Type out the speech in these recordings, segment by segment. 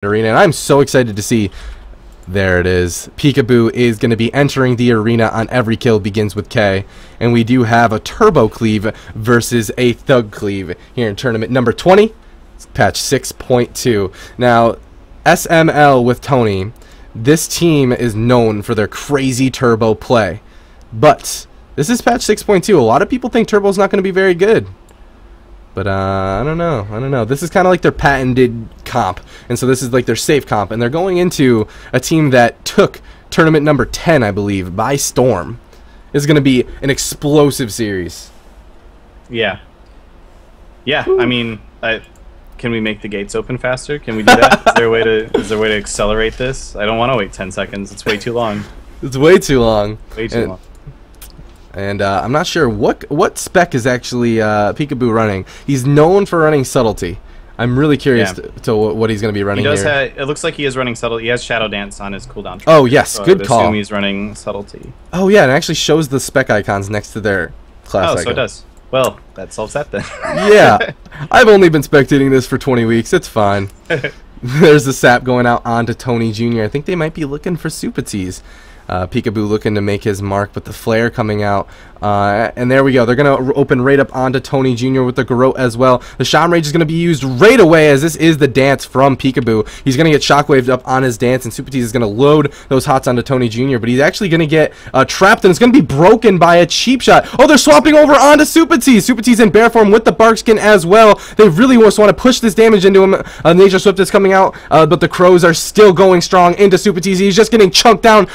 arena, and I'm so excited to see. There it is. Peekaboo is going to be entering the arena on Every Kill Begins with K, and we do have a Turbo Cleave versus a Thug Cleave here in tournament number 20, patch 6.2. Now, SML with Tony, this team is known for their crazy turbo play, but this is patch 6.2. A lot of people think Turbo's not going to be very good. But I don't know. This is kind of like their patented comp, and so this is like their safe comp, and they're going into a team that took tournament number 10, I believe, by storm. This is going to be an explosive series. Yeah. I mean, can we make the gates open faster? Can we do that? Is there a way to accelerate this? I don't want to wait 10 seconds. It's way too long. It's way too long. Way too long. And I'm not sure what spec is actually Peekaboo running. He's known for running subtlety. I'm really curious to what he's going to be running here. It looks like he is running subtlety. He has Shadow Dance on his cooldown. Oh, yes. So good call. I assume he's running subtlety. Oh, yeah. And it actually shows the spec icons next to their class icon. So it does. Well, that solves that then. Yeah. I've only been spectating this for 20 weeks. It's fine. There's the sap going out onto Tony Jr. I think they might be looking for Supatees. Peekaboo looking to make his mark, but the flare coming out, and there we go. They're gonna open right up onto Tony Jr. with the Garrote as well. The Shaman Rage is gonna be used right away, as this is the dance from Peekaboo. He's gonna get shockwaved up on his dance, and Supatees is gonna load those hots onto Tony Jr. But he's actually gonna get trapped, and it's gonna be broken by a cheap shot. Oh, they're swapping over onto Supatees. Supatees in bear form with the bark skin as well. They really just want to push this damage into him. Nature Swift is coming out, but the crows are still going strong into Supatees. He's just getting chunked down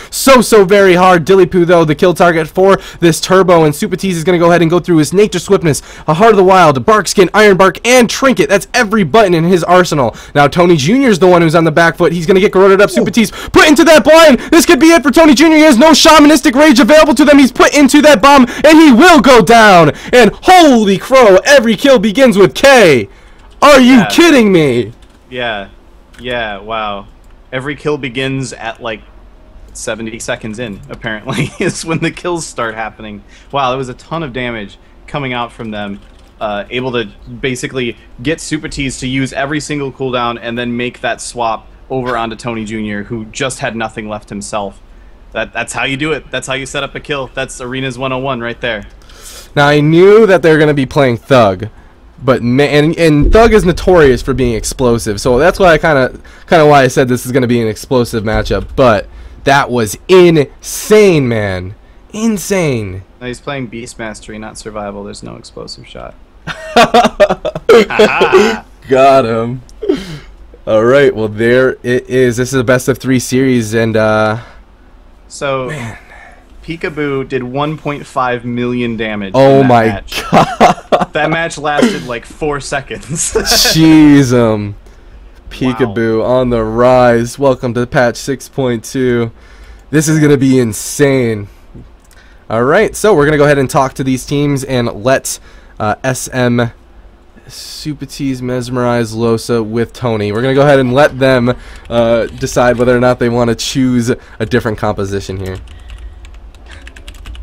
so very hard. Dillypoo, though, the kill target for this Turbo, and Supatees is going to go ahead and go through his Nature Swiftness, a Heart of the Wild, Bark Skin, Iron Bark, and Trinket. That's every button in his arsenal. Now, Tony Jr. is the one who's on the back foot. He's going to get corroded up. Supatees put into that blind. This could be it for Tony Jr. He has no Shamanistic Rage available to them. He's put into that bomb, and he will go down. And holy crow, Every Kill Begins with K. Are you kidding me? Yeah, wow. Every kill begins at, like, 70 seconds in, apparently, is when the kills start happening. Wow, there was a ton of damage coming out from them. Able to basically get Supatees to use every single cooldown and then make that swap over onto Tony Jr., who just had nothing left himself. That's how you do it. That's how you set up a kill. That's Arenas 101 right there. Now, I knew that they're going to be playing Thug, but and Thug is notorious for being explosive, so that's why I kind of why I said this is going to be an explosive matchup. But that was insane, man. Insane. No, he's playing Beast Mastery, not Survival. There's no explosive shot. Got him. Alright, well, there it is. This is a best of 3 series, and, so, man. Peekaboo did 1.5 million damage. Oh my god. That match lasted like 4 seconds. Jeez, Peekaboo on the rise. Welcome to patch 6.2. This is going to be insane. Alright, so we're going to go ahead and talk to these teams and let SM Supatees mesmerize Losa with Tony. We're going to go ahead and let them decide whether or not they want to choose a different composition here.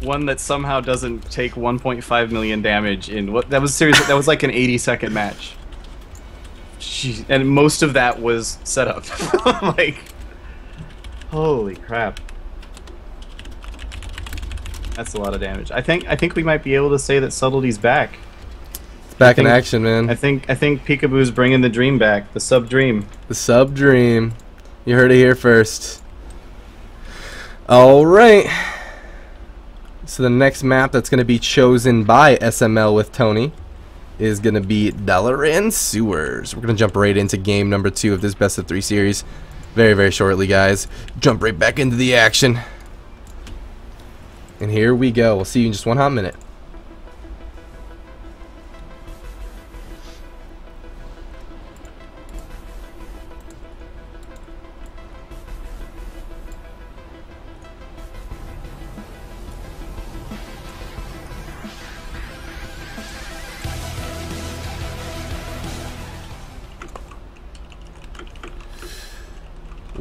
One that somehow doesn't take 1.5 million damage in what that was seriously, that was like an 80-second match. Jeez, and most of that was set up. Like, holy crap. That's a lot of damage. I think we might be able to say that Subtlety's back. It's back in action, man. I think Peekaboo's bringing the dream back, the sub dream. The sub dream. You heard it here first. All right. So the next map that's going to be chosen by SML with Tony is going to be Dalaran Sewers. We're going to jump right into game number 2 of this best of 3 series very shortly, guys. Jump right back into the action. And here we go. We'll see you in just one hot minute.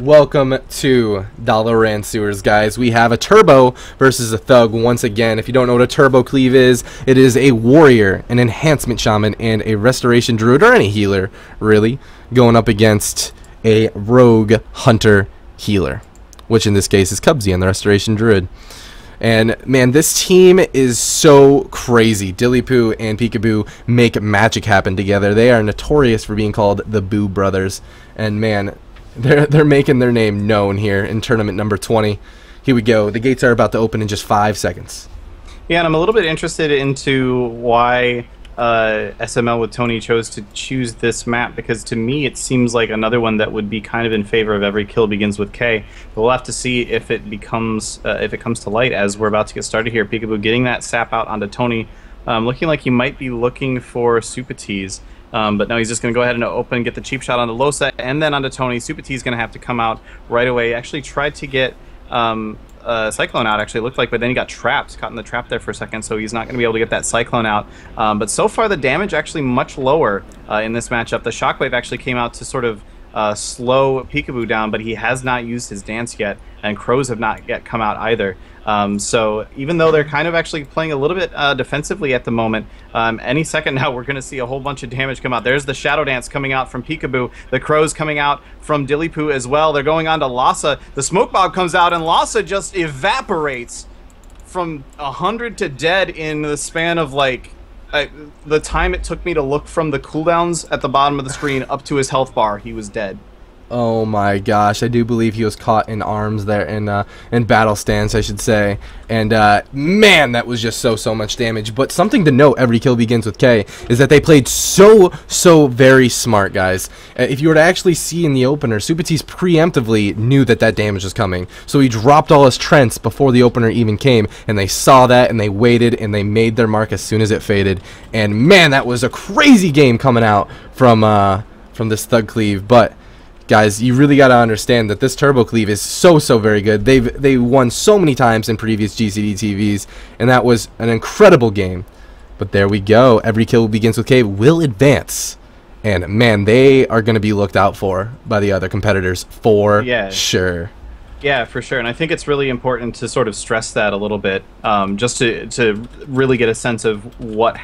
Welcome to Dalaran Sewers, guys. We have a Turbo versus a Thug once again. If you don't know what a Turbo Cleave is, it is a warrior, an enhancement shaman, and a restoration druid, or any healer, really, going up against a rogue hunter healer, which in this case is Cubsy and the Restoration Druid. And man, this team is so crazy. Dillypoo and Peekaboo make magic happen together. They are notorious for being called the Boo Brothers. And man, they're making their name known here in tournament number 20. Here we go. The gates are about to open in just 5 seconds. Yeah, and I'm a little bit interested into why SML with Tony chose to choose this map, because to me it seems like another one that would be kind of in favor of every kill begins with K. But we'll have to see if it comes to light as we're about to get started here. Peekaboo getting that sap out onto Tony, looking like he might be looking for Supati's. But no, he's just going to go ahead and open, get the cheap shot onto Losa, and then onto Tony. Supati's going to have to come out right away. Actually tried to get Cyclone out, actually, it looked like, but then he got trapped, caught in the trap there for a second, so he's not going to be able to get that Cyclone out. But so far, the damage actually much lower in this matchup. The Shockwave actually came out to sort of slow Peekaboo down, but he has not used his dance yet, and Crows have not yet come out either. So even though they're kind of actually playing a little bit defensively at the moment, any second now we're going to see a whole bunch of damage come out. There's the Shadow Dance coming out from Peekaboo, the Crows coming out from Dillypoo as well. They're going on to Lhasa. The Smoke Bomb comes out, and Lhasa just evaporates from 100 to dead in the span of like the time it took me to look from the cooldowns at the bottom of the screen up to his health bar. He was dead. Oh my gosh, I do believe he was caught in arms there, in battle stance, I should say. And man, that was just so much damage. But something to note, every kill begins with K, is that they played so very smart, guys. If you were to actually see in the opener, Supati's preemptively knew that damage was coming. So he dropped all his Trents before the opener even came, and they saw that, and they waited, and they made their mark as soon as it faded. And man, that was a crazy game coming out from this Thug Cleave. But guys, you really got to understand that this Turbo Cleave is so very good. They won so many times in previous GCD TVs, and that was an incredible game. But there we go. Every kill begins with K will advance. And man, they are going to be looked out for by the other competitors for sure. Yeah, for sure. And I think it's really important to sort of stress that a little bit, just to really get a sense of what